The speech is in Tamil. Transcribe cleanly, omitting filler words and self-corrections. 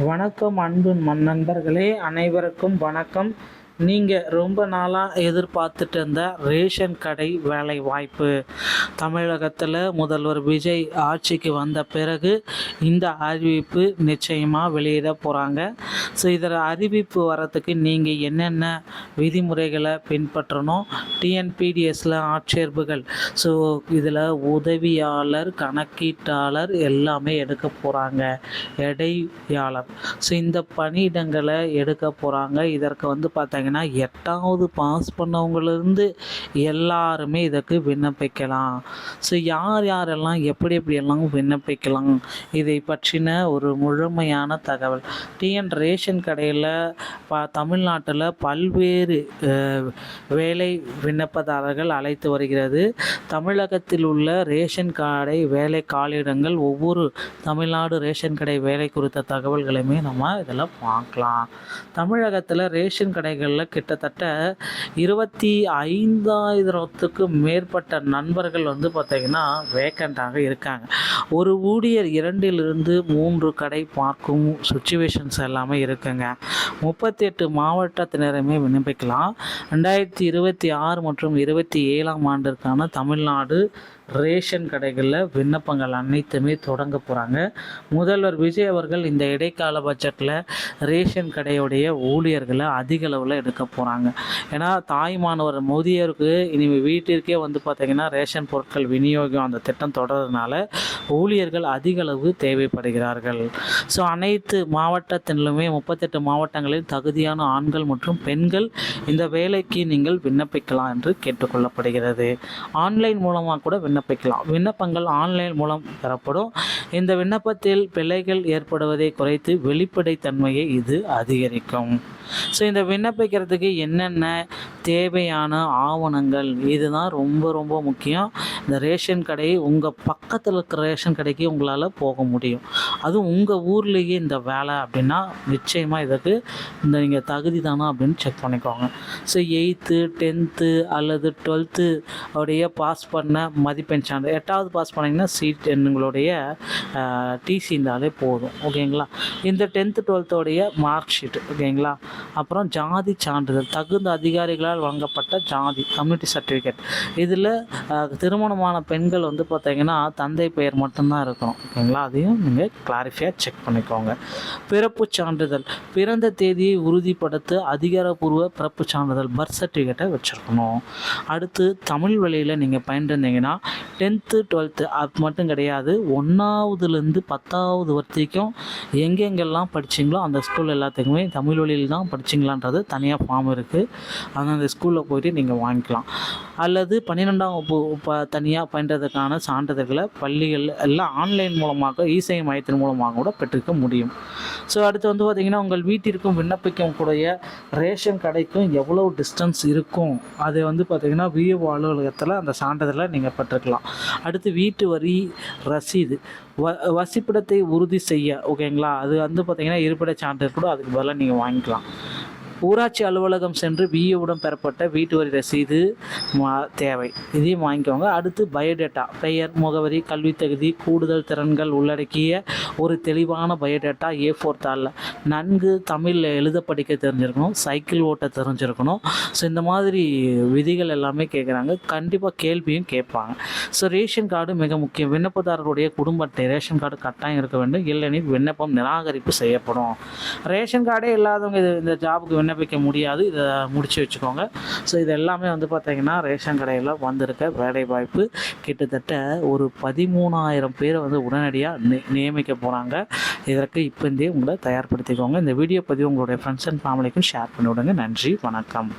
வணக்கம் அன்பு நண்பர்களே, அனைவருக்கும் வணக்கம். நீங்கள் ரொம்ப நாளாக எதிர்பார்த்துட்டு இருந்த ரேஷன் கடை வேலை வாய்ப்பு தமிழகத்தில் முதல்வர் விஜய் ஆட்சிக்கு வந்த பிறகு இந்த அறிவிப்பு நிச்சயமாக வெளியிட போகிறாங்க. ஸோ இதில் அறிவிப்பு வரத்துக்கு நீங்கள் என்னென்ன விதிமுறைகளை பின்பற்றணும், டிஎன்பிடிஎஸ்சில் ஆட்சேர்ப்புகள், ஸோ இதில் உதவியாளர், கணக்கீட்டாளர் எல்லாமே எடுக்க போகிறாங்க, எடையாளர். ஸோ இந்த பணியிடங்களை எடுக்க போகிறாங்க. இதற்கு பார்த்தீங்கன்னா 8வது பாஸ் பண்ணவங்களிருந்து எல்லாருமே இதற்கு விண்ணப்பிக்கலாம். ஸோ யாரெல்லாம் எப்படியெல்லாம் விண்ணப்பிக்கலாம், இதை பற்றின ஒரு முழுமையான தகவல். டிஎன் ரேஷன் கடையில் தமிழ்நாட்டில் பல்வேறு வேலை விண்ணப்பதாரர்கள் அழைத்து வருகிறது. தமிழகத்தில் உள்ள ரேஷன் கடை வேலை காலியிடங்கள், ஒவ்வொரு தமிழ்நாடு ரேஷன் கடை வேலை குறித்த தகவல்களையுமே நம்ம இதில் பார்க்கலாம். தமிழகத்தில் ரேஷன் கடைகளில் கிட்டத்தட்ட 25,000க்கு மேற்பட்ட நண்பர்கள் பார்த்திங்கன்னா வேக்கண்டாக இருக்காங்க. ஒரு ஊழியர் 2லிருந்து 3 கடை பார்க்கும் சுச்சுவேஷன்ஸ் எல்லாமே இருக்குங்க. 38 மாவட்டத்தினருமே விண்ணப்பிக்கலாம். 2026 மற்றும் 27ஆம் ஆண்டிற்கான தமிழ்நாடு ரேஷன் கடைகளில் விண்ணப்பங்கள் அனைத்துமே தொடங்க போகிறாங்க. முதல்வர் விஜய் அவர்கள் இந்த இடைக்கால பட்ஜெட்டில் ரேஷன் கடையுடைய ஊழியர்களை அதிக அளவில் எடுக்க போகிறாங்க. ஏன்னா தாய்மானவர் மோதியருக்கு இனிமேல் வீட்டிற்கே பார்த்திங்கன்னா ரேஷன் பொருட்கள் விநியோகம் அந்த திட்டம் தொடர்றதுனால ஊழியர்கள் அதிக அளவு தேவைப்படுகிறார்கள். ஸோ அனைத்து மாவட்டத்திலுமே 38 மாவட்டங்களில் தகுதியான ஆண்கள் மற்றும் பெண்கள் இந்த வேலைக்கு நீங்கள் விண்ணப்பிக்கலாம் என்று கேட்டுக்கொள்ளப்படுகிறது. ஆன்லைன் மூலமாக கூட விண்ணப்பிக்கலாம். விண்ணப்பங்கள் ஆன்லைன் மூலம் பெறப்படும். இந்த விண்ணப்பத்தில் பிழைகள் ஏற்படுவதை குறைத்து வெளிப்படைத்தன்மையை இது அதிகரிக்கும். ஸோ இந்த விண்ணப்பிக்கிறதுக்கு என்னென்ன தேவையான ஆவணங்கள், இதுதான் ரொம்ப முக்கியம். இந்த ரேஷன் கடை உங்கள் பக்கத்தில் இருக்கிற ரேஷன் கடைக்கு உங்களால் போக முடியும். அதுவும் உங்கள் ஊர்லேயே இந்த வேலை அப்படின்னா நிச்சயமாக இதற்கு நீங்கள் தகுதி தானா அப்படின்னு செக் பண்ணிக்கோங்க. ஸோ 8th 10th அல்லது 12th உடைய பாஸ் பண்ண மதிப்பெண் சான்று, 8வது பாஸ் பண்ணிங்கன்னா சீட் உங்களுடைய டிசி இருந்தாலே போதும். ஓகேங்களா. இந்த 10th 12th உடைய மார்க் ஷீட். ஓகேங்களா. அப்புறம் ஜாதி சான்றிதழ், தகுந்த அதிகாரிகளால் வழங்கப்பட்ட ஜாதி கம்யூனிட்டி சர்டிஃபிகேட். இதில் திருமணமான பெண்கள் பார்த்திங்கன்னா தந்தை பெயர் மட்டும்தான் இருக்கணும். ஓகேங்களா. அதையும் நீங்கள் கிளாரிஃபையாக செக் பண்ணிக்கோங்க. பிறப்பு சான்றிதழ், பிறந்த தேதியை உறுதிப்படுத்த அதிகாரப்பூர்வ பிறப்பு சான்றிதழ் பர்த் சர்டிஃபிகேட்டை வச்சுருக்கணும். அடுத்து தமிழ் வழியில் நீங்கள் பயின்றிருந்தீங்கன்னா 10th 12th அது மட்டும் கிடையாது, 1வதுலேருந்து 10வது வரைக்கும் எங்கெங்கெல்லாம் படிச்சிங்களோ அந்த ஸ்கூல் எல்லாத்துக்குமே தமிழ் வழியில் தான் படிச்சிங்களான்றது தனியாக ஃபார்ம் இருக்குது. அந்த ஸ்கூலில் போய்ட்டு நீங்கள் வாங்கிக்கலாம். அல்லது 12ஆம் வகுப்பு தனியாக பயின்றதுக்கான சான்றிதழ்களை பள்ளிகள் எல்லாம் ஆன்லைன் மூலமாக இசேவை மையத்தின் மூலமாக கூட பெற்றிருக்க முடியும். ஸோ அடுத்து பார்த்திங்கன்னா உங்கள் வீட்டிற்கும் விண்ணப்பிக்கும் கூடிய ரேஷன் கடைக்கும் எவ்வளோ டிஸ்டன்ஸ் இருக்கும் அது பார்த்திங்கன்னா விஏஓ அலுவலகத்தில் அந்த சான்றிதழை நீங்கள் பெற்றுக்கலாம். அடுத்து வீட்டு வரி ரசீது, வசிப்பிடத்தை உறுதி செய்ய. ஓகேங்களா. அது பார்த்திங்கன்னா இருப்பிட சான்றிதழ் கூட அதுக்கு பதிலாக நீங்கள் வாங்கிக்கலாம். ஊராட்சி அலுவலகம் சென்று விஏவுடன் பெறப்பட்ட வீட்டு வரி ரசீது தேவை, இதையும் வாங்கிக்கோங்க. அடுத்து பயோடேட்டா, பெயர், முகவரி, கல்வி தகுதி, கூடுதல் திறன்கள் உள்ளடக்கிய ஒரு தெளிவான பயோடேட்டா A4 தாளில். நன்கு தமிழில் எழுத படிக்க தெரிஞ்சிருக்கணும், சைக்கிள் ஓட்ட தெரிஞ்சிருக்கணும். ஸோ இந்த மாதிரி விதிகள் எல்லாமே கேட்குறாங்க. கண்டிப்பாக கேள்வியும் கேட்பாங்க. ஸோ ரேஷன் கார்டு மிக முக்கியம். விண்ணப்பதாரருடைய குடும்ப அட்டை ரேஷன் கார்டு கட்டாயம் இருக்க வேண்டும், இல்லைனில் விண்ணப்பம் நிராகரிப்பு செய்யப்படும். ரேஷன் கார்டே இல்லாதவங்க இந்த ஜாபுக்கு விண்ணப்பிக்க முடியாது. இதை முடிச்சு வச்சுக்கோங்க. ஸோ இது எல்லாமே பார்த்திங்கன்னா ரேஷன் கடையில் வந்திருக்க வேலை வாய்ப்பு. கிட்டத்தட்ட ஒரு 13,000 பேரை உடனடியாக நியமிக்க போகிறாங்க. இதற்கு இப்போந்தே உங்களை தயார்படுத்திக்கோங்க. இந்த வீடியோ பதிவு உங்களுடைய ஃப்ரெண்ட்ஸ் அண்ட் ஃபேமிலிக்கும் ஷேர் பண்ணிவிடுங்க. நன்றி, வணக்கம்.